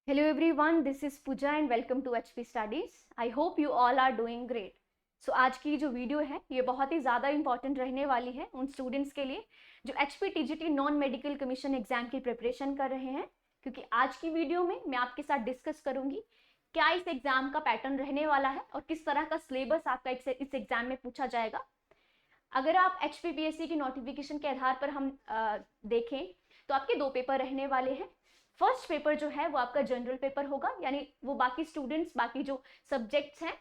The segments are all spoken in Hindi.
Hello everyone, this is Pooja and welcome to HP Studies. I hope you all are doing great. So आज की जो वीडियो है ये बहुत ही ज़्यादा इंपॉर्टेंट रहने वाली है उन स्टूडेंट्स के लिए जो HP TGT non medical commission exam की प्रिपरेशन कर रहे हैं, क्योंकि आज की वीडियो में मैं आपके साथ डिस्कस करूंगी क्या इस एग्जाम का पैटर्न रहने वाला है और किस तरह का सिलेबस आपका इस एग्जाम में पूछा जाएगा। अगर आप HPPSC की नोटिफिकेशन के आधार पर हम देखें तो आपके दो पेपर रहने वाले हैं। फर्स्ट पेपर जो है वो आपका जनरल पेपर होगा, यानी वो बाकी स्टूडेंट्स बाकी जो सब्जेक्ट्स हैं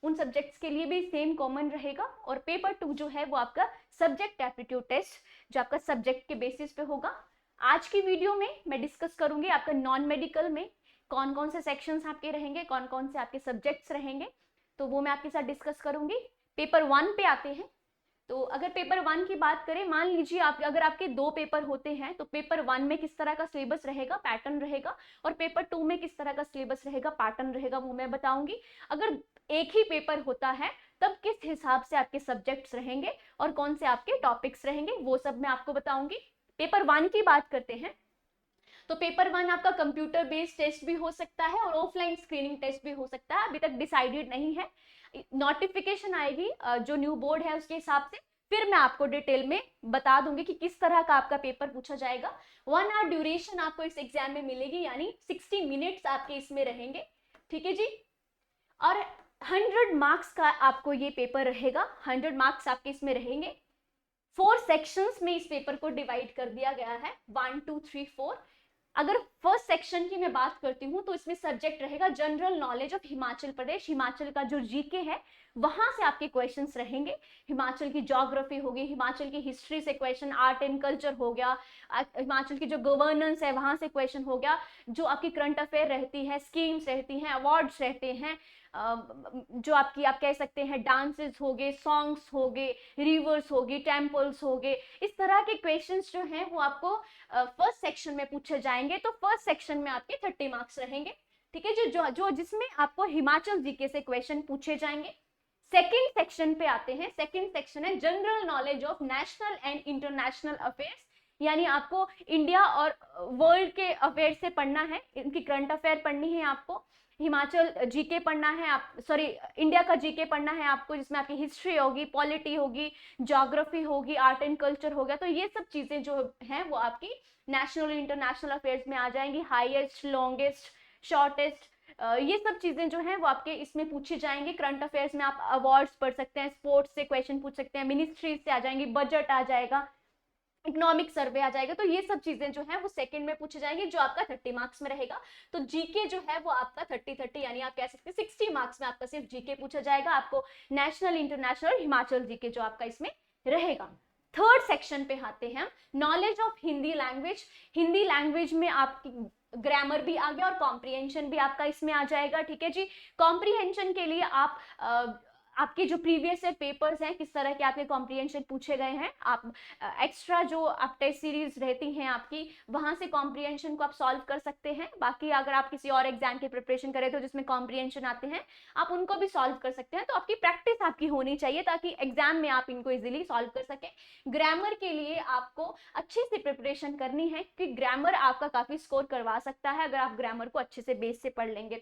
उन सब्जेक्ट्स के लिए भी सेम कॉमन रहेगा। और पेपर 2 जो है वो आपका सब्जेक्ट एप्टीट्यूड टेस्ट जो आपका सब्जेक्ट के बेसिस पे होगा। आज की वीडियो में मैं डिस्कस करूंगी आपका नॉन मेडिकल में कौन कौन से सेक्शंस आपके रहेंगे, कौन कौन से आपके सब्जेक्ट्स रहेंगे, तो वो मैं आपके साथ डिस्कस करूंगी। पेपर 1 पे आते हैं। तो अगर पेपर 1 की बात करें, मान लीजिए अगर आपके दो पेपर होते हैं तो पेपर 1 में किस तरह का सिलेबस रहेगा, पैटर्न रहेगा, और पेपर 2 में किस तरह का सिलेबस रहेगा, पैटर्न रहेगा, वो मैं बताऊंगी। अगर एक ही पेपर होता है तब किस हिसाब से आपके सब्जेक्ट्स रहेंगे और कौन से आपके टॉपिक्स रहेंगे वो सब मैं आपको बताऊंगी। पेपर 1 की बात करते हैं तो पेपर 1 आपका कंप्यूटर बेस्ड टेस्ट भी हो सकता है और ऑफलाइन स्क्रीनिंग टेस्ट भी हो सकता है, अभी तक डिसाइडेड नहीं है। नोटिफिकेशन आएगी जो न्यू बोर्ड है उसके हिसाब से, फिर मैं आपको डिटेल में बता दूंगी कि किस तरह का आपका पेपर पूछा जाएगा। 1 आवर ड्यूरेशन आपको इस एग्जाम में मिलेगी, यानी 60 मिनट्स आपके इसमें रहेंगे, ठीक है जी। और 100 मार्क्स का आपको ये पेपर रहेगा, 100 मार्क्स आपके इसमें रहेंगे। 4 सेक्शंस में इस पेपर को डिवाइड कर दिया गया है, 1 2 3 4। अगर फर्स्ट सेक्शन की मैं बात करती हूँ तो इसमें सब्जेक्ट रहेगा general knowledge of Himachal Pradesh. Himachal का जो जीके है वहां से आपके क्वेश्चंस रहेंगे। हिमाचल की ज्योग्राफी होगी, हिमाचल की हिस्ट्री से क्वेश्चन, आर्ट एंड कल्चर हो गया, हिमाचल की जो गवर्नेंस है वहां से क्वेश्चन हो गया, जो आपकी करंट अफेयर रहती है, स्कीम्स रहती हैं, अवार्ड्स रहते हैं, जो आपकी आप कह सकते हैं डांसेस हो गए, सॉन्ग्स हो गए, रिवर्स हो गई, टेम्पल्स हो गए, इस तरह के क्वेश्चंस जो हैं वो आपको फर्स्ट सेक्शन में पूछे जाएंगे। तो फर्स्ट सेक्शन में आपके 30 मार्क्स रहेंगे, ठीक है। जो जिसमें आपको हिमाचल जीके से क्वेश्चन पूछे जाएंगे। सेकंड सेक्शन पे आते हैं। सेकंड सेक्शन है general knowledge of national and international affairs, यानी आपको इंडिया और वर्ल्ड के अफेयर से पढ़ना है, इनकी करंट अफेयर पढ़नी है आपको। हिमाचल जीके पढ़ना है, आप सॉरी इंडिया का जीके पढ़ना है आपको, जिसमें आपकी हिस्ट्री होगी, पॉलिटी होगी, ज्योग्राफी होगी, आर्ट एंड कल्चर हो गया। तो ये सब चीजें जो हैं वो आपकी नेशनल इंटरनेशनल अफेयर्स में आ जाएंगी। हाईएस्ट, लॉन्गेस्ट, शॉर्टेस्ट, ये सब चीजें जो हैं वो आपके इसमें पूछी जाएंगी। करंट अफेयर्स में आप अवार्ड्स पढ़ सकते हैं, स्पोर्ट्स से क्वेश्चन पूछ सकते हैं, मिनिस्ट्री से आ जाएंगी, बजट आ जाएगा, इकोनॉमिक सर्वे आ जाएगा। तो ये सब चीजें जो है वो सेकंड में पूछी जाएंगी, जो आपका 30 मार्क्स में रहेगा। तो जीके जो है वो आपका 30 यानी आप कह सकते हैं 60 मार्क्स में आपका सिर्फ जीके पूछा जाएगा। आपको नेशनल, इंटरनेशनल, हिमाचल जीके जो आपका इसमें रहेगा। थर्ड सेक्शन पे आते हैं, knowledge of Hindi language. Hindi language में आपकी ग्रामर भी आ गया और कॉम्प्रिहेंशन भी आपका इसमें आ जाएगा, ठीक है जी। कॉम्प्रिहेंशन के लिए आप आपके जो प्रीवियस ईयर पेपर्स हैं किस तरह के आपके कॉम्प्रिहेंशन पूछे गए हैं, आप एक्स्ट्रा जो आप टेस्ट सीरीज रहती हैं आपकी वहां से कॉम्प्रिहेंशन को आप सॉल्व कर सकते हैं। बाकी अगर आप किसी और एग्जाम की प्रिपरेशन करें तो जिसमें कॉम्प्रिहेंशन आते हैं आप उनको भी सॉल्व कर सकते हैं। तो आपकी प्रैक्टिस आपकी होनी चाहिए ताकि एग्जाम में आप इनको इजीली सॉल्व कर सकें। ग्रामर के लिए आपको अच्छे से प्रिपरेशन करनी है क्योंकि ग्रामर आपका काफी स्कोर करवा सकता है अगर आप ग्रामर को अच्छे से बेस से पढ़ लेंगे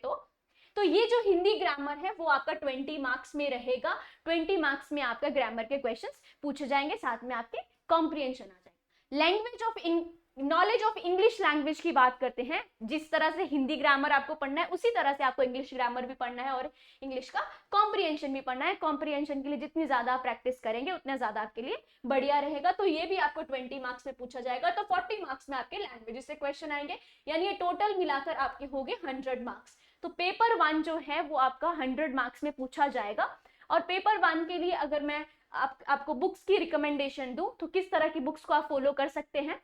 तो ये जो हिंदी ग्रामर है वो आपका 20 मार्क्स में रहेगा। 20 मार्क्स में आपका ग्रामर के क्वेश्चंस पूछे जाएंगे, साथ में आपके कॉम्प्रिहेंशन आ जाएगा। Language of knowledge of English language की बात करते हैं। जिस तरह से हिंदी ग्रामर आपको पढ़ना है उसी तरह से आपको इंग्लिश ग्रामर भी पढ़ना है और इंग्लिश का कॉम्प्रिहेंशन भी पढ़ना है। कॉम्प्रिहेंशन के लिए जितनी ज्यादा आप प्रैक्टिस करेंगे उतना ज्यादा आपके लिए बढ़िया रहेगा। तो ये भी आपको 20 मार्क्स में पूछा जाएगा। तो 40 मार्क्स में आपके लैंग्वेज से क्वेश्चन आएंगे, यानी ये टोटल मिलाकर आपके हो गए 100 मार्क्स। तो पेपर 1 जो है वो आपका 100 मार्क्स में पूछा जाएगा। और पेपर 1 के लिए अगर मैं आपको बुक्स की रिकमेंडेशन दूं तो किस तरह की बुक्स को आप फॉलो कर सकते हैं,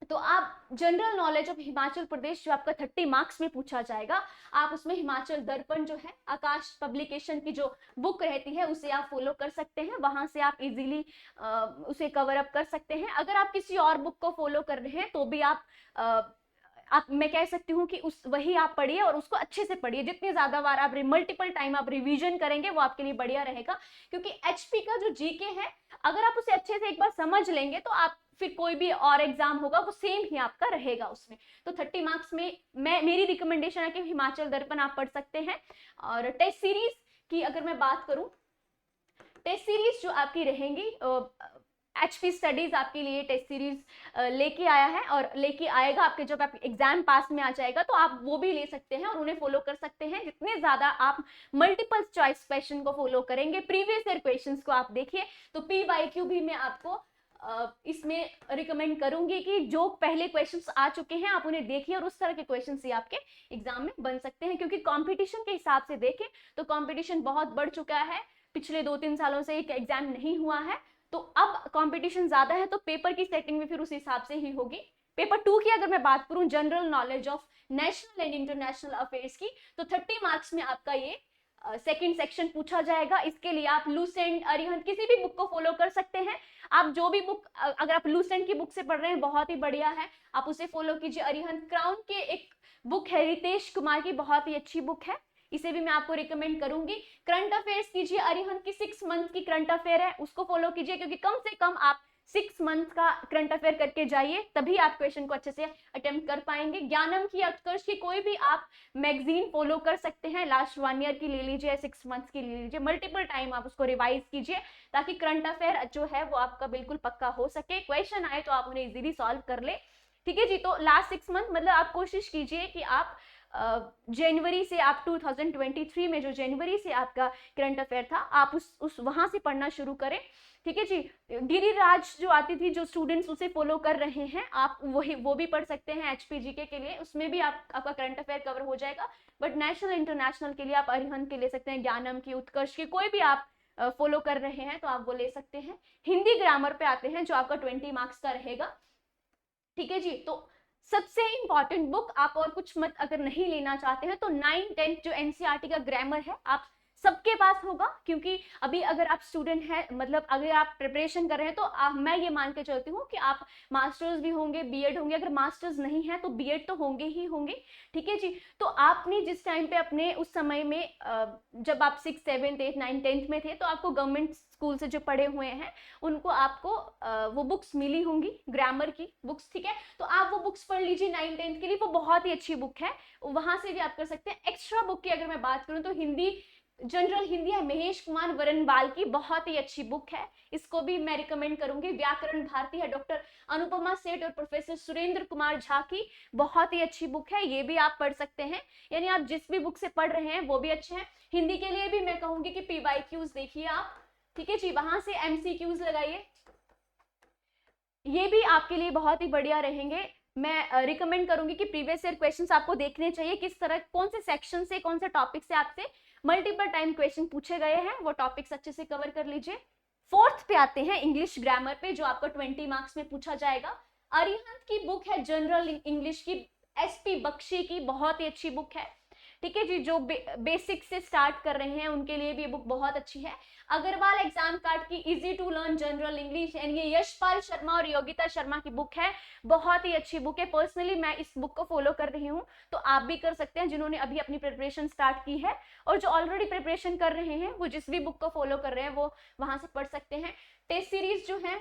तो आप general knowledge of Himachal Pradesh जो आपका 30 मार्क्स में पूछा जाएगा, आप उसमें हिमाचल दर्पण जो है आकाश पब्लिकेशन की जो बुक रहती है उसे आप फॉलो कर सकते हैं। वहां से आप इजीली उसे कवर अप कर सकते हैं। अगर आप किसी और बुक को फॉलो कर रहे हैं तो भी आप मैं कह सकती हूँ कि उस वही आप पढ़िए और उसको अच्छे से पढ़िए। जितनी ज्यादा बार आप मल्टीपल टाइम आप रिवीजन करेंगे वो आपके लिए बढ़िया रहेगा, क्योंकि एचपी का जो जीके है अगर आप उसे अच्छे से एक बार समझ लेंगे तो आप फिर कोई भी और एग्जाम होगा वो सेम ही आपका रहेगा उसमें। तो 30 मार्क्स में मेरी रिकमेंडेशन है कि हिमाचल दर्पण आप पढ़ सकते हैं। और टेस्ट सीरीज की अगर मैं बात करूं, टेस्ट सीरीज जो आपकी रहेंगी, एचपी स्टडीज आपके लिए टेस्ट सीरीज लेके आया है और लेके आएगा आपके, जब आप एग्जाम पास में आ जाएगा तो आप वो भी ले सकते हैं और उन्हें फॉलो कर सकते हैं। जितने ज्यादा आप मल्टीपल चॉइस क्वेश्चन को फॉलो करेंगे, प्रीवियस ईयर क्वेश्चंस को आप देखिए, तो PYQ भी मैं आपको इसमें रिकमेंड करूंगी कि जो पहले क्वेश्चंस आ चुके हैं आप उन्हें देखिए और उस तरह के क्वेश्चंस ही आपके एग्जाम में बन सकते हैं। क्योंकि कंपटीशन के हिसाब से देखें तो कंपटीशन बहुत बढ़ चुका है, पिछले 2-3 सालों से एक एग्जाम नहीं हुआ है, तो अब कंपटीशन ज्यादा है, तो पेपर की सेटिंग भी फिर उस हिसाब से ही होगी। पेपर 2 की अगर मैं बात करूं, general knowledge of national and international affairs की, तो 30 मार्क्स में आपका ये सेकंड सेक्शन पूछा जाएगा। इसके लिए आप लूसेंट, अरिहंत, किसी भी बुक को फॉलो कर सकते हैं। आप जो भी बुक, अगर आप लूसेंट की बुक से पढ़ रहे हैं बहुत ही बढ़िया है, आप उसे फॉलो कीजिए। अरिहंत क्राउन के एक बुक है रितेश कुमार की, बहुत ही अच्छी बुक है, इसे भी मैं आपको रिकमेंड करूंगी। करंट अफेयर्स कीजिए, अरिहंत की 6 मंथ की करंट अफेयर है, उसको फॉलो कीजिए, क्योंकि कम से कम आप 6 मंथ का करंट अफेयर करके जाइए, तभी आप क्वेश्चन को अच्छे से अटेम्प्ट कर पाएंगे। ज्ञानम की, उत्कर्ष की, कोई भी आप मैगजीन फॉलो कर सकते हैं, लास्ट 1 ईयर की ले लीजिए, 6 मंथ्स की ले लीजिए, मल्टीपल टाइम आप उसको रिवाइज कीजिए ताकि करंट अफेयर जो है वो आपका बिल्कुल पक्का हो सके, क्वेश्चन आए तो आप उन्हें इजीली सॉल्व कर ले। ठीक है जी, तो लास्ट 6 मंथ मतलब आप कोशिश कीजिए कि आप जनवरी से, आप 2023 में जो जनवरी से आपका करंट अफेयर था, आप उस वहां से पढ़ना शुरू करें। ठीक है जी, गिरिराज जो आती थी, जो स्टूडेंट्स उसे फॉलो कर रहे हैं, आप वो भी पढ़ सकते हैं HPGK के लिए, उसमें भी आपका करंट अफेयर कवर हो जाएगा। बट नेशनल इंटरनेशनल के लिए आप अरिहंत के ले सकते हैं, ज्ञानम की, उत्कर्ष की, कोई भी आप फॉलो कर रहे हैं तो आप वो ले सकते हैं। हिंदी ग्रामर पे आते हैं जो आपका 20 मार्क्स का रहेगा। ठीक है जी, तो सबसे इंपॉर्टेंट बुक, आप और कुछ मत अगर नहीं लेना चाहते हैं तो 9-10 जो NCERT का ग्रामर है आप सबके पास होगा, क्योंकि अभी अगर आप स्टूडेंट हैं, मतलब अगर आप प्रिपरेशन कर रहे हैं तो मैं ये मान के चलती हूँ कि आप मास्टर्स भी होंगे, बीएड होंगे, अगर मास्टर्स नहीं है तो बीएड तो होंगे ही होंगे। ठीक है जी, तो आपने जिस टाइम पे अपने उस समय में जब आप 6, 7, 8, 9, 10th में थे तो आपको गवर्नमेंट स्कूल से जो पढ़े हुए हैं उनको आपको वो बुक्स मिली होंगी, ग्रामर की बुक्स। ठीक है, तो आप वो बुक्स पढ़ लीजिए 9, 10th के लिए, वो बहुत ही अच्छी बुक है, वहां से भी आप कर सकते हैं। एक्स्ट्रा बुक की अगर मैं बात करूं तो हिंदी, जनरल हिंदी है, महेश कुमार वरनवाल की, बहुत ही अच्छी बुक है, इसको भी मैं रिकमेंड करूंगी। व्याकरण भारती है, डॉक्टर अनुपमा सेठ और प्रोफेसर सुरेंद्र कुमार झा की, बहुत ही अच्छी बुक है, ये भी आप पढ़ सकते हैं। यानी आप जिस भी बुक से पढ़ रहे हैं वो भी अच्छे हैं। हिंदी के लिए भी मैं कहूंगी कि PYQs देखिए आप। ठीक है जी, वहां से MCQs लगाइए, ये भी आपके लिए बहुत ही बढ़िया रहेंगे। मैं रिकमेंड करूंगी कि प्रीवियस ईयर क्वेश्चंस आपको देखने चाहिए, किस तरह, कौन से सेक्शन से, कौन से टॉपिक से आपसे मल्टीपल टाइम क्वेश्चन पूछे गए हैं, वो टॉपिक्स अच्छे से कवर कर लीजिए। 4th पे आते हैं इंग्लिश ग्रामर पे, जो आपको 20 मार्क्स में पूछा जाएगा। अरिहंत की बुक है जनरल इंग्लिश की, SP बख्शी की, बहुत ही अच्छी बुक है। ठीक है जी, जो बेसिक से स्टार्ट कर रहे हैं उनके लिए भी ये बुक बहुत अच्छी है। अग्रवाल एग्जाम कार्ड की easy to learn general English, यानी ये यशपाल शर्मा और योगिता शर्मा की बुक है, बहुत ही अच्छी बुक है। पर्सनली मैं इस बुक को फॉलो कर रही हूँ, तो आप भी कर सकते हैं जिन्होंने अभी अपनी प्रिपरेशन स्टार्ट की है, और जो ऑलरेडी प्रिपरेशन कर रहे हैं वो जिस भी बुक को फॉलो कर रहे हैं वो वहां से पढ़ सकते हैं। टेस्ट सीरीज जो है,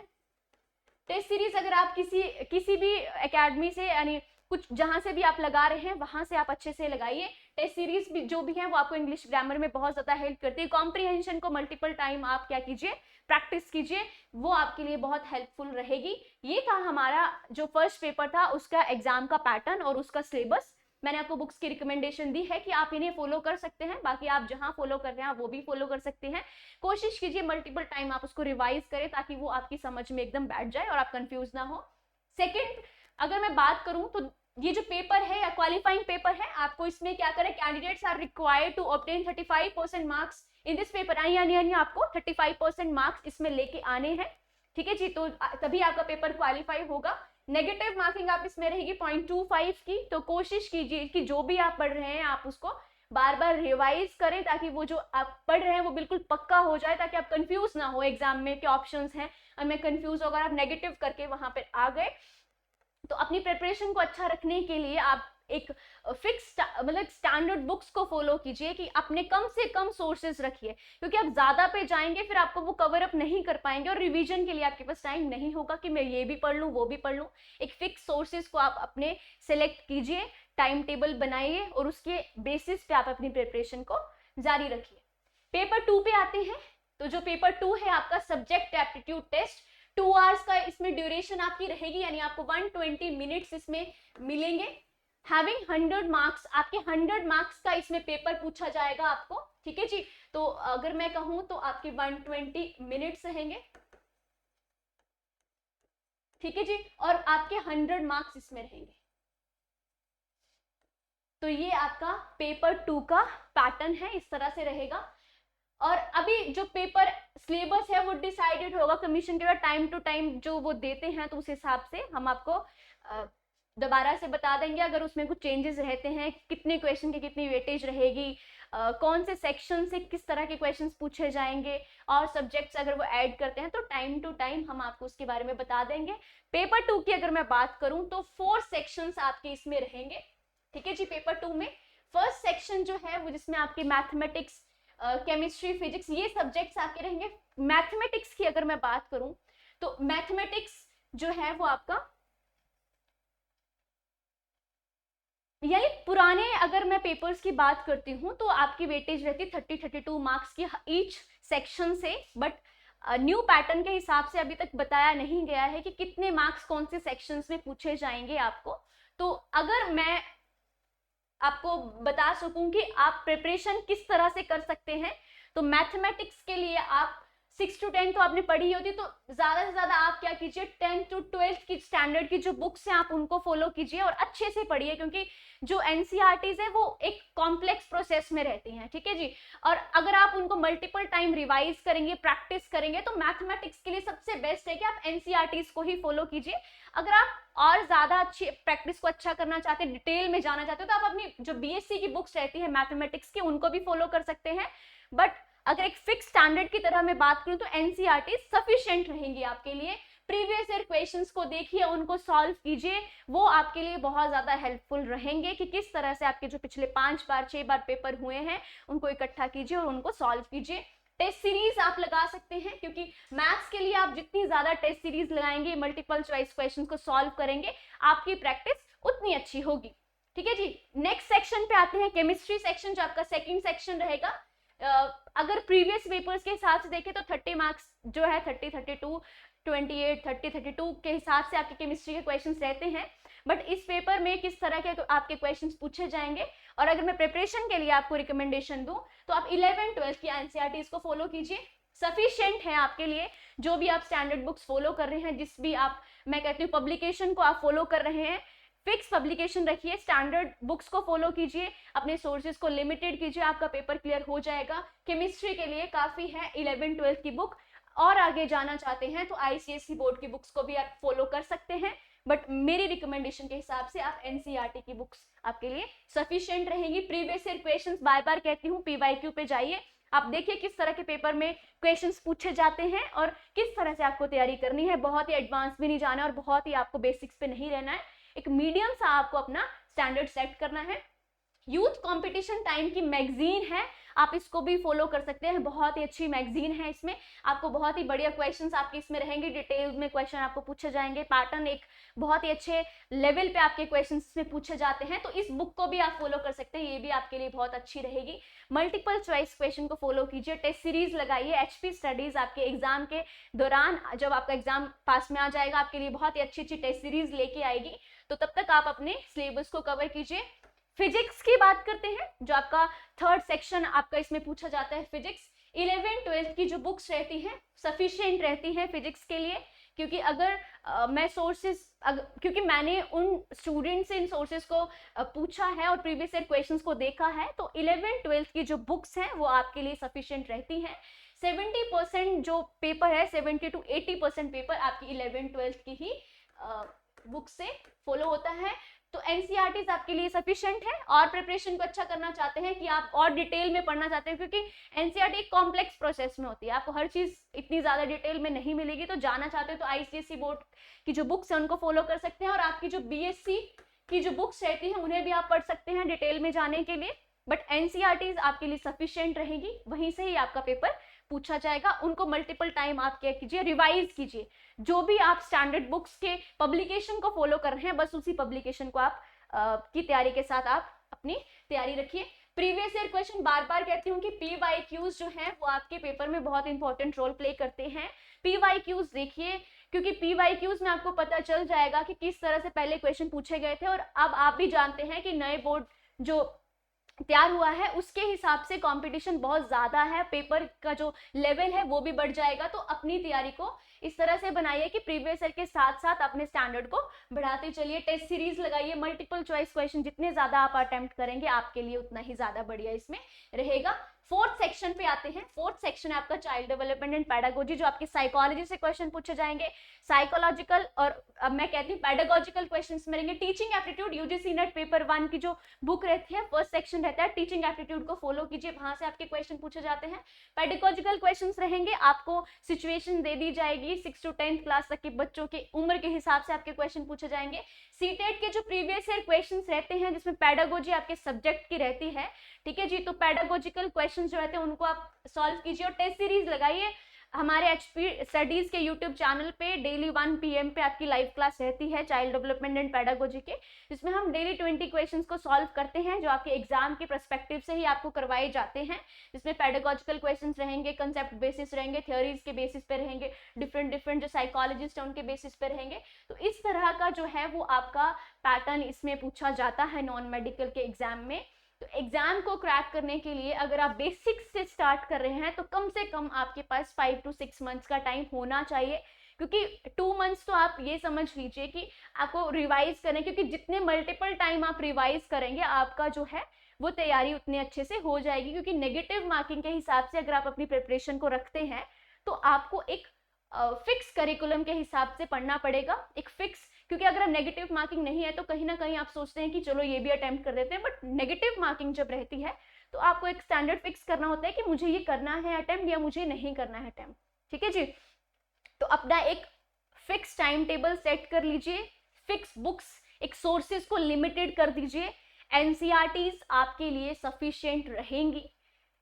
टेस्ट सीरीज अगर आप किसी भी एकेडमी से, यानी कुछ जहां से भी आप लगा रहे हैं वहां से आप अच्छे से लगाइए। टेस्ट सीरीज भी जो भी है वो आपको इंग्लिश ग्रामर में बहुत ज्यादा हेल्प करती है। कॉम्प्रिहेंशन को मल्टीपल टाइम आप क्या कीजिए, प्रैक्टिस कीजिए, वो आपके लिए बहुत हेल्पफुल रहेगी। ये था हमारा जो फर्स्ट पेपर था उसका एग्जाम का पैटर्न और उसका सिलेबस। मैंने आपको बुक्स की रिकमेंडेशन दी है कि आप इन्हें फॉलो कर सकते हैं, बाकी आप जहां फॉलो कर रहे हैं वो भी फॉलो कर सकते हैं। कोशिश कीजिए मल्टीपल टाइम आप उसको रिवाइज करें ताकि वो आपकी समझ में एकदम बैठ जाए और आप कंफ्यूज ना हो। सेकंड, अगर मैं बात करूं तो ये जो पेपर है या क्वालिफाइंग पेपर है, आपको इसमें क्या करें, candidates are required to obtain 35% marks in this paper, यानी आपको 35% मार्क्स इसमें लेके आने हैं। ठीक है जी, तो तभी आपका पेपर क्वालिफाई होगा। नेगेटिव मार्किंग आप इसमें रहेगी 0.25 की। तो कोशिश कीजिए कि जो भी आप पढ़ रहे हैं आप उसको बार बार रिवाइज करें ताकि वो जो आप पढ़ रहे हैं वो बिल्कुल पक्का हो जाए, ताकि आप कंफ्यूज ना हो एग्जाम में क्या ऑप्शंस हैं और मैं कंफ्यूज होकर आप नेगेटिव करके वहां पर आ गए। तो अपनी प्रिपरेशन को अच्छा रखने के लिए आप एक फिक्स मतलब स्टैंडर्ड बुक्स को फॉलो कीजिए कि अपने कम से कम सोर्सेज रखिए, क्योंकि आप ज्यादा पे जाएंगे फिर आपको वो कवर अप नहीं कर पाएंगे और रिवीजन के लिए आपके पास टाइम नहीं होगा कि मैं ये भी पढ़ लूँ वो भी पढ़ लूँ। एक फिक्स सोर्सेज को आप अपने सेलेक्ट कीजिए, टाइम टेबल बनाइए और उसके बेसिस पे आप अपनी प्रिपरेशन को जारी रखिए। पेपर 2 पे आते हैं। तो जो पेपर 2 है आपका सब्जेक्ट एप्टीट्यूड टेस्ट, 2 आवर्स का इसमें ड्यूरेशन आपकी रहेगी, यानी आपको 120 मिनट्स इसमें मिलेंगे। हैविंग 100 मार्क्स, आपके 100 मार्क्स का इसमें पेपर पूछा जाएगा आपको, ठीक है जी। तो अगर मैं कहूं तो आपके 120 मिनट्स रहेंगे, ठीक है जी, और आपके 100 मार्क्स इसमें रहेंगे। तो ये आपका पेपर 2 का पैटर्न है, इस तरह से रहेगा। और अभी जो पेपर सिलेबस है वो डिसाइडेड होगा कमीशन के बाद, टाइम टू टाइम जो वो देते हैं, तो उस हिसाब से हम आपको दोबारा से बता देंगे अगर उसमें कुछ चेंजेस रहते हैं, कितने क्वेश्चन की कितनी वेटेज रहेगी, कौन से सेक्शन से किस तरह के क्वेश्चंस पूछे जाएंगे, और सब्जेक्ट्स अगर वो ऐड करते हैं तो टाइम टू टाइम हम आपको उसके बारे में बता देंगे। पेपर 2 की अगर मैं बात करूं तो 4 सेक्शंस आपके इसमें रहेंगे, ठीक है जी। पेपर 2 में फर्स्ट सेक्शन जो है वो जिसमें आपकी मैथमेटिक्स, केमिस्ट्री, फिजिक्स, ये सब्जेक्ट्स आपके रहेंगे। मैथमेटिक्स की अगर मैं बात करूं तो मैथमेटिक्स जो है वो आपका, यानी पुराने अगर मैं पेपर्स की बात करती हूं तो आपकी वेटेज रहती 32 मार्क्स की ईच सेक्शन से, बट न्यू पैटर्न के हिसाब से अभी तक बताया नहीं गया है कि कितने मार्क्स कौन से सेक्शंस में पूछे जाएंगे आपको। तो अगर मैं आपको बता सकूं कि आप प्रिपरेशन किस तरह से कर सकते हैं, तो मैथमेटिक्स के लिए आप 6 to 10 तो आपने पढ़ी होती, तो ज्यादा से ज्यादा आप क्या कीजिए 10th to 12th की स्टैंडर्ड की जो बुक्स हैं आप उनको फॉलो कीजिए और अच्छे से पढ़िए, क्योंकि जो एनसीईआरटीज है वो एक कॉम्प्लेक्स प्रोसेस में रहती हैं, ठीक है जी। और अगर आप उनको मल्टीपल टाइम रिवाइज करेंगे, प्रैक्टिस करेंगे, तो मैथमेटिक्स के लिए सबसे बेस्ट है कि आप एनसीईआरटीज को ही फॉलो कीजिए। अगर आप और ज्यादा अच्छी प्रैक्टिस को अच्छा करना चाहते हैं, डिटेल में जाना चाहते हो, तो आप अपनी जो बीएससी की बुक्स रहती है मैथमेटिक्स की उनको भी फॉलो कर सकते हैं। बट अगर एक फिक्स स्टैंडर्ड की तरह मैं बात करूं तो एनसीईआरटी सफिशिएंट रहेंगी आपके लिए। प्रीवियस ईयर क्वेश्चंस को देखिए, उनको सॉल्व कीजिए, वो आपके लिए बहुत ज्यादा हेल्पफुल रहेंगे कि किस तरह से आपके जो पिछले 5 बार 6 बार पेपर हुए हैं उनको इकट्ठा कीजिए और उनको सॉल्व कीजिए। टेस्ट सीरीज आप लगा सकते हैं, क्योंकि मैथ्स के लिए आप जितनी ज्यादा टेस्ट सीरीज लगाएंगे, मल्टीपल चॉइस क्वेश्चंस को सॉल्व करेंगे, आपकी प्रैक्टिस उतनी अच्छी होगी, ठीक है जी। नेक्स्ट सेक्शन पे आते हैं, केमिस्ट्री सेक्शन, जो आपका सेकंड सेक्शन रहेगा। अगर प्रीवियस पेपर्स के हिसाब से देखें तो 30 मार्क्स जो है 30, 32, 28, 30, 32 के हिसाब से आपके केमिस्ट्री के क्वेश्चंस रहते हैं। बट इस पेपर में किस तरह के आपके क्वेश्चंस पूछे जाएंगे, और अगर मैं प्रिपरेशन के लिए आपको रिकमेंडेशन दूं तो आप 11, 12 की एनसीईआरटीज को फॉलो कीजिए, सफिशिएंट है आपके लिए। जो भी आप स्टैंडर्ड बुक्स फॉलो कर रहे हैं, जिस भी आप, मैं कहती हूँ पब्लिकेशन को आप फॉलो कर रहे हैं, फिक्स पब्लिकेशन रखिए, स्टैंडर्ड बुक्स को फॉलो कीजिए, अपने सोर्सेज को लिमिटेड कीजिए, आपका पेपर क्लियर हो जाएगा। केमिस्ट्री के लिए काफी है 11, 12 की बुक, और आगे जाना चाहते हैं तो आईसीएसई बोर्ड की बुक्स को भी आप फॉलो कर सकते हैं। बट मेरी रिकमेंडेशन के हिसाब से आप एनसीईआरटी की बुक्स आपके लिए सफिशिएंट रहेंगी। प्रीवियस ईयर क्वेश्चंस बार बार कहती हूँ, पीवाईक्यू पे जाइए, आप देखिए किस तरह के पेपर में क्वेश्चंस पूछे जाते हैं और किस तरह से आपको तैयारी करनी है। बहुत ही एडवांस भी नहीं जाना है और बहुत ही आपको बेसिक्स पे नहीं रहना है, एक मीडियम सा आपको अपना स्टैंडर्ड सेट करना है। यूथ कंपटीशन टाइम की मैगजीन है, आप इसको भी फॉलो कर सकते हैं, बहुत ही अच्छी मैगजीन है। इसमें आपको बहुत ही बढ़िया क्वेश्चंस आपके इसमें रहेंगे, डिटेल में क्वेश्चन आपको पूछे जाएंगे, पैटर्न एक बहुत ही अच्छे लेवल पे आपके क्वेश्चंस में पूछे जाते हैं, तो इस बुक को भी आप फॉलो कर सकते हैं, ये भी आपके लिए बहुत अच्छी रहेगी। मल्टीपल चॉइस क्वेश्चन को फॉलो कीजिए, टेस्ट सीरीज लगाइए। एचपी स्टडीज आपके एग्जाम के दौरान, जब आपका एग्जाम पास में आ जाएगा, आपके लिए बहुत ही अच्छी अच्छी टेस्ट सीरीज लेके आएगी, तो तब तक आप अपने सिलेबस को कवर कीजिए। फिजिक्स की बात करते हैं, जो आपका थर्ड सेक्शन आपका इसमें पूछा जाता है फिजिक्स। 11, 12 की जो बुक्स रहती हैं सफिशिएंट रहती हैं फिजिक्स के लिए, क्योंकि अगर मैं सोर्सेज, क्योंकि मैंने उन स्टूडेंट से इन सोर्सेज को पूछा है और प्रीवियस ईयर क्वेश्चंस को देखा है, तो 11, 12 की जो बुक्स हैं वो आपके लिए सफिशिएंट रहती हैं। 70% जो पेपर है, 70 to 80% पेपर आपकी 11, 12 की ही बुक से फॉलो होता है। तो एनसीईआरटीज आपके लिए सफिशिएंट है, और प्रिपरेशन को अच्छा करना चाहते हैं कि आप और डिटेल में पढ़ना चाहते हैं, क्योंकि एनसीईआरटी एक कॉम्प्लेक्स प्रोसेस में होती है, आपको हर चीज इतनी ज्यादा डिटेल में नहीं मिलेगी। तो जाना चाहते हो तो आईसीएसई बोर्ड की जो बुक्स है उनको फॉलो कर सकते हैं, और आपकी जो बीएससी की जो बुक्स रहती हैं उन्हें भी आप पढ़ सकते हैं डिटेल में जाने के लिए, बट एनसीईआरटीज आपके लिए सफिशिएंट रहेगी, वहीं से ही आपका पेपर पूछा जाएगा। उनको मल्टीपल टाइम आप क्या कीजिए, रिवाइज कीजिए। जो भी आप स्टैंडर्ड बुक्स के पब्लिकेशन को फॉलो कर रहे हैं, बस उसी पब्लिकेशन को आप की तैयारी के साथ आप अपनी तैयारी रखिए। प्रीवियस ईयर क्वेश्चन, बार बार कहती हूँ कि पीवाईक्यूज जो है वो आपके पेपर में बहुत इंपॉर्टेंट रोल प्ले करते हैं। पीवाईक्यूज देखिए, क्योंकि पीवाईक्यूज में आपको पता चल जाएगा कि किस तरह से पहले क्वेश्चन पूछे गए थे, और अब आप भी जानते हैं कि नए बोर्ड जो तैयार हुआ है उसके हिसाब से कंपटीशन बहुत ज्यादा है, पेपर का जो लेवल है वो भी बढ़ जाएगा। तो अपनी तैयारी को इस तरह से बनाइए कि प्रीवियस ईयर के साथ साथ अपने स्टैंडर्ड को बढ़ाते चलिए। टेस्ट सीरीज लगाइए, मल्टीपल चॉइस क्वेश्चन जितने ज्यादा आप अटेम्प्ट करेंगे आपके लिए उतना ही ज्यादा बढ़िया इसमें रहेगा। फोर्थ सेक्शन पे आते हैं। फोर्थ सेक्शन है आपका चाइल्ड डेवलपमेंट एंड पैडागोजी, जो आपके साइकोलॉजी से क्वेश्चन पूछे जाएंगे। साइकोलॉजिकल और अब मैं कहती हूँ पैडागोजिकल क्वेश्चंस में रहेंगे। Teaching aptitude, UGC net paper 1 की जो बुक रहती है, फर्स्ट सेक्शन रहता है टीचिंग एप्टीट्यूड को फॉलो कीजिए, वहां से आपके क्वेश्चन पूछे जाते हैं। पैडागोजिकल क्वेश्चंस रहेंगे, आपको सिचुएशन दे दी जाएगी, 6 to 10th क्लास तक के बच्चों के उम्र के हिसाब से आपके क्वेश्चन पूछे जाएंगे। सीटेट के जो प्रीवियस ईयर क्वेश्चंस रहते हैं जिसमें पैडागोजी आपके सब्जेक्ट की रहती है, ठीक है जी, तो पैडागोजिकल क्वेश्चंस जो रहते हैं उनको आप सॉल्व कीजिए। और टेस्ट सीरीज लगाइए। हमारे एचपी स्टडीज के यूट्यूब चैनल पे डेली 1 PM पे आपकी लाइव क्लास रहती है चाइल्ड डेवलपमेंट एंड पैडागोजी के, जिसमें हम डेली 20 क्वेश्चंस को सॉल्व करते हैं जो आपके एग्जाम के पर्सपेक्टिव से ही आपको करवाए जाते हैं। जिसमें पैडागोजिकल क्वेश्चंस रहेंगे, कंसेप्ट बेसिस रहेंगे, थ्योरीज के बेसिस पे रहेंगे, डिफरेंट जो साइकोलॉजिस्ट है उनके बेसिस पे रहेंगे। तो इस तरह का जो है वो आपका पैटर्न इसमें पूछा जाता है नॉन मेडिकल के एग्जाम में। तो एग्जाम को क्रैक करने के लिए अगर आप बेसिक्स से स्टार्ट कर रहे हैं तो कम से कम आपके पास 5 to 6 मंथ्स का टाइम होना चाहिए, क्योंकि 2 मंथ्स तो आप ये समझ लीजिए कि आपको रिवाइज करें, क्योंकि जितने मल्टीपल टाइम आप रिवाइज करेंगे आपका जो है वो तैयारी उतने अच्छे से हो जाएगी। क्योंकि नेगेटिव मार्किंग के हिसाब से अगर आप अपनी प्रिपरेशन को रखते हैं तो आपको एक फिक्स करिकुलम के हिसाब से पढ़ना पड़ेगा, एक फिक्स, क्योंकि अगर नेगेटिव मार्किंग नहीं है तो कहीं ना कहीं आप सोचते हैं कि चलो ये भी अटेम्प्ट कर देते हैं, बट नेगेटिव मार्किंग जब रहती है तो आपको एक स्टैंडर्ड फिक्स करना होता है कि मुझे ये करना है अटेम्प्ट या मुझे नहीं करना है अटेम्प्ट, ठीक है जी। तो अपना एक फिक्स टाइम टेबल सेट कर लीजिए, फिक्स बुक्स, एक सोर्सेज को लिमिटेड कर दीजिए। एनसीईआरटीज आपके लिए सफिशिएंट रहेंगी।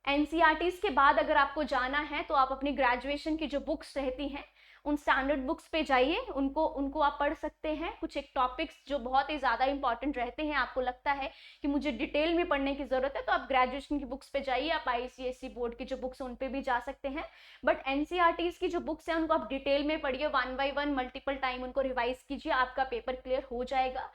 एनसीईआरटीज के बाद अगर आपको जाना है तो आप अपनी ग्रेजुएशन की जो बुक्स रहती हैं उन स्टैंडर्ड बुक्स पे जाइए, उनको आप पढ़ सकते हैं। कुछ एक टॉपिक्स जो बहुत ही ज़्यादा इंपॉर्टेंट रहते हैं, आपको लगता है कि मुझे डिटेल में पढ़ने की ज़रूरत है, तो आप ग्रेजुएशन की बुक्स पे जाइए। आप आईसीएसई बोर्ड की जो बुक्स हैं उन पे भी जा सकते हैं, बट एनसीईआरटीज की जो बुक्स हैं उनको आप डिटेल में पढ़िए, 1 by 1 मल्टीपल टाइम उनको रिवाइज कीजिए, आपका पेपर क्लियर हो जाएगा।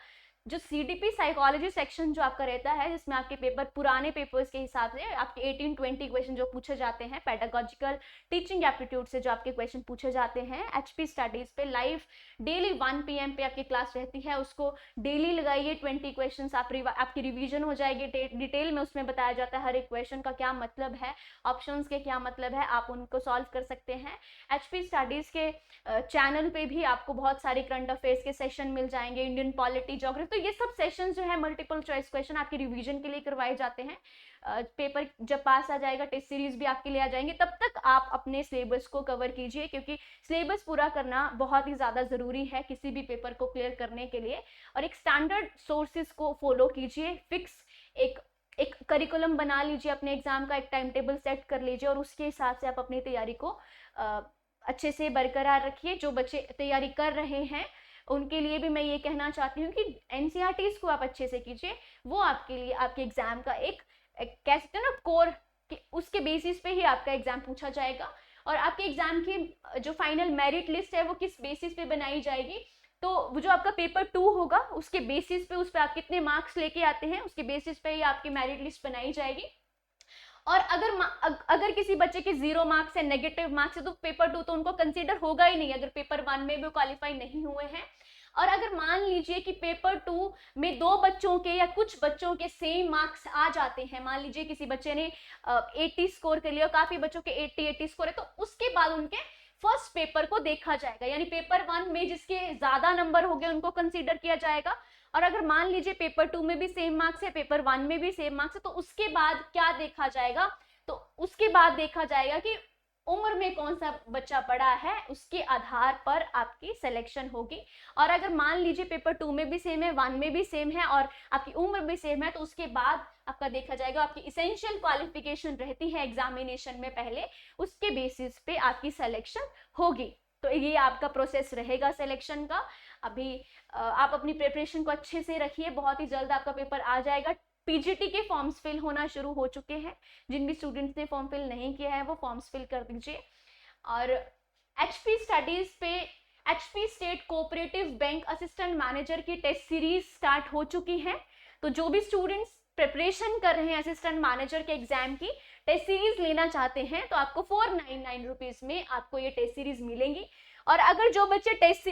जो सीडीपी साइकोलॉजी सेक्शन जो आपका रहता है, जिसमें आपके पेपर पुराने पेपर्स के हिसाब से आपके 18-20 क्वेश्चन जो पूछे जाते हैं, पैडागोजिकल टीचिंग एप्टीट्यूड से जो आपके क्वेश्चन पूछे जाते हैं, एचपी स्टडीज पे लाइव डेली 1 PM पे आपकी क्लास रहती है, उसको डेली लगाइए। 20 क्वेश्चन आपकी रिविजन हो जाएगी, डिटेल में उसमें बताया जाता है हर एक क्वेश्चन का क्या मतलब है, ऑप्शन के क्या मतलब है, आप उनको सॉल्व कर सकते हैं। एचपी स्टडीज के चैनल पे भी आपको बहुत सारे करंट अफेयर्स के सेशन मिल जाएंगे, इंडियन पॉलिटी, ज्योग्राफी, तो ये सब सेशन जो है मल्टीपल चॉइस क्वेश्चन आपके रिवीजन के लिए करवाए जाते हैं। पेपर जब पास आ जाएगा टेस्ट सीरीज भी आपके लिए आ जाएंगे, तब तक आप अपने सिलेबस को कवर कीजिए, क्योंकि सिलेबस पूरा करना बहुत ही ज़्यादा ज़रूरी है किसी भी पेपर को क्लियर करने के लिए। और एक स्टैंडर्ड सोर्सेज को फॉलो कीजिए, फिक्स एक करिकुलम बना लीजिए, अपने एग्जाम का एक टाइम टेबल सेट कर लीजिए और उसके हिसाब से आप अपनी तैयारी को अच्छे से बरकरार रखिए। जो बच्चे तैयारी कर रहे हैं उनके लिए भी मैं ये कहना चाहती हूँ कि एनसीईआरटीज को आप अच्छे से कीजिए, वो आपके लिए आपके एग्जाम का एक कह सकते हैं ना कोर, उसके बेसिस पे ही आपका एग्जाम पूछा जाएगा। और आपके एग्जाम की जो फाइनल मेरिट लिस्ट है वो किस बेसिस पे बनाई जाएगी, तो जो आपका पेपर 2 होगा उसके बेसिस पे, उस पर आप कितने मार्क्स लेके आते हैं उसके बेसिस पे ही आपकी मेरिट लिस्ट बनाई जाएगी। और अगर किसी बच्चे के 0 मार्क्स है, नेगेटिव मार्क्स है, तो पेपर 2 तो उनको कंसीडर होगा ही नहीं अगर पेपर 1 में भी क्वालिफाई नहीं हुए हैं। और अगर मान लीजिए कि पेपर 2 में 2 बच्चों के या कुछ बच्चों के सेम मार्क्स आ जाते हैं, मान लीजिए किसी बच्चे ने 80 स्कोर कर लिया, काफी बच्चों के 80 स्कोर है, तो उसके बाद उनके फर्स्ट पेपर को देखा जाएगा, यानी पेपर 1 में जिसके ज्यादा नंबर हो गए उनको कंसीडर किया जाएगा। और अगर मान लीजिए पेपर 2 में भी सेम मार्क्स है, पेपर 1 में भी सेम मार्क्स है, तो उसके बाद क्या देखा जाएगा, तो उसके बाद देखा जाएगा कि उम्र में कौन सा बच्चा पढ़ा है उसके आधार पर आपकी सिलेक्शन होगी। और अगर मान लीजिए पेपर 2 में भी सेम है, 1 में भी सेम है और आपकी उम्र भी सेम है, तो उसके बाद आपका देखा जाएगा आपकी इसेंशियल क्वालिफिकेशन रहती है एग्जामिनेशन में पहले, उसके बेसिस पे आपकी सिलेक्शन होगी। तो ये आपका प्रोसेस रहेगा सिलेक्शन का। अभी आप अपनी प्रिपरेशन को अच्छे से रखिए, बहुत ही जल्द आपका पेपर आ जाएगा। पीजीटी के फॉर्म्स फिल होना शुरू हो चुके हैं, जिन भी स्टूडेंट्स ने फॉर्म फिल नहीं किया है वो फॉर्म्स फिल कर दीजिए। और एचपी स्टडीज पे HP state cooperative bank assistant manager की टेस्ट सीरीज स्टार्ट हो चुकी है। तो जो भी स्टूडेंट्स प्रिपरेशन कर रहे हैं असिस्टेंट मैनेजर के एग्जाम की, टेस्ट सीरीज लेना चाहते हैं, तो आपको 499 रुपीज में आपको ये टेस्ट सीरीज मिलेंगी। और अगर जो बच्चे 10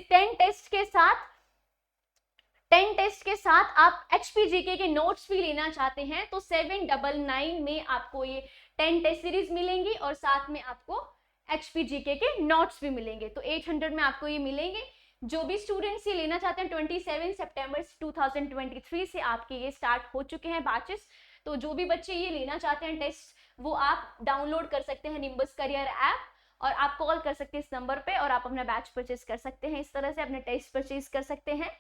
टेस्ट के साथ आप एचपीजीके के नोट्स भी लेना चाहते हैं, तो 799 में आपको ये 10 टेस्ट सीरीज मिलेंगी और साथ में आपको एचपीजीके के नोट्स भी मिलेंगे। तो 800 में आपको ये मिलेंगे। जो भी स्टूडेंट्स ये लेना चाहते हैं, 27 सितंबर 2023 से आपके ये स्टार्ट हो चुके हैं बैचेस। तो जो भी बच्चे ये लेना चाहते हैं टेस्ट, वो आप डाउनलोड कर सकते हैं निम्बस करियर ऐप, और आप कॉल कर सकते हैं इस नंबर पे और आप अपना बैच परचेज कर सकते हैं। इस तरह से अपने टेस्ट परचेज कर सकते हैं।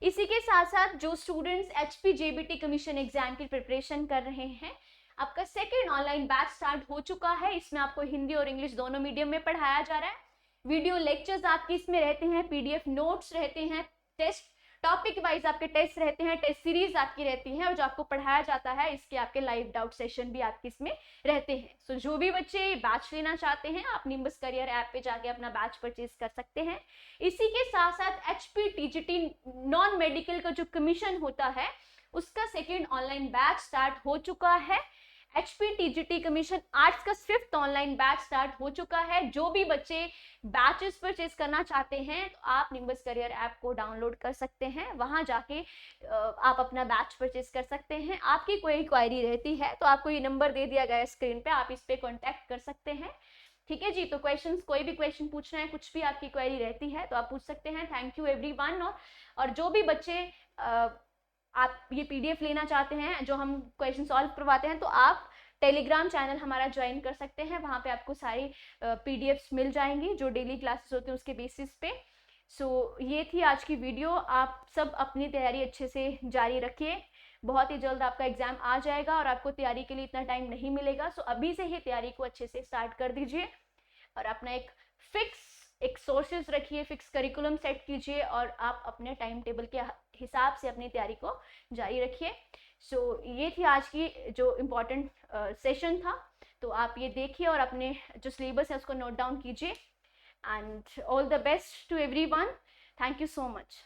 इसी के साथ साथ जो स्टूडेंट्स एचपीजेबीटी कमीशन एग्जाम की प्रिपरेशन कर रहे हैं, आपका सेकेंड ऑनलाइन बैच स्टार्ट हो चुका है। इसमें आपको हिंदी और इंग्लिश दोनों मीडियम में पढ़ाया जा रहा है। वीडियो लेक्चर्स आपके इसमें रहते हैं, पीडीएफ नोट्स रहते हैं, टेस्ट टॉपिक वाइज आपके टेस्ट रहते हैं, टेस्ट सीरीज आपकी रहती है, और जो आपको पढ़ाया जाता है इसके आपके लाइव डाउट सेशन भी आपके इसमें रहते हैं। सो जो भी बच्चे बैच लेना चाहते हैं, आप निम्बस करियर ऐप पे जाके अपना बैच परचेज कर सकते हैं। इसी के साथ साथ एचपी टीजीटी नॉन मेडिकल का जो कमीशन होता है, उसका सेकेंड ऑनलाइन बैच स्टार्ट हो चुका है। एचपी टीजीटी कमीशन आर्ट्स का 5th ऑनलाइन बैच स्टार्ट हो चुका है। जो भी बच्चे बैचेस परचेज करना चाहते हैं, तो आप निम्बस करियर ऐप को डाउनलोड कर सकते हैं, वहां जाके आप अपना बैच परचेज कर सकते हैं। आपकी कोई क्वायरी रहती है तो आपको ये नंबर दे दिया गया है स्क्रीन पे, आप इस पे कॉन्टैक्ट कर सकते हैं। ठीक है जी। तो क्वेश्चंस, कोई भी क्वेश्चन पूछना है, कुछ भी आपकी क्वेरी रहती है तो आप पूछ सकते हैं। Thank you everyone. और जो भी बच्चे आप ये पीडीएफ लेना चाहते हैं जो हम क्वेश्चन सॉल्व करवाते हैं, तो आप टेलीग्राम चैनल हमारा ज्वाइन कर सकते हैं। वहाँ पे आपको सारी पीडीएफ्स मिल जाएंगी जो डेली क्लासेस होती हैं उसके बेसिस पे। सो ये थी आज की वीडियो। आप सब अपनी तैयारी अच्छे से जारी रखिए। बहुत ही जल्द आपका एग्जाम आ जाएगा और आपको तैयारी के लिए इतना टाइम नहीं मिलेगा। सो अभी से ही तैयारी को अच्छे से स्टार्ट कर दीजिए और अपना एक सोर्सेज रखिए, फिक्स करिकुलम सेट कीजिए और आप अपने टाइम टेबल के हिसाब से अपनी तैयारी को जारी रखिए। सो ये थी आज की जो इम्पोर्टेंट सेशन था। तो आप ये देखिए और अपने जो सिलेबस है उसको नोट डाउन कीजिए। And all the best to everyone. Thank you so much.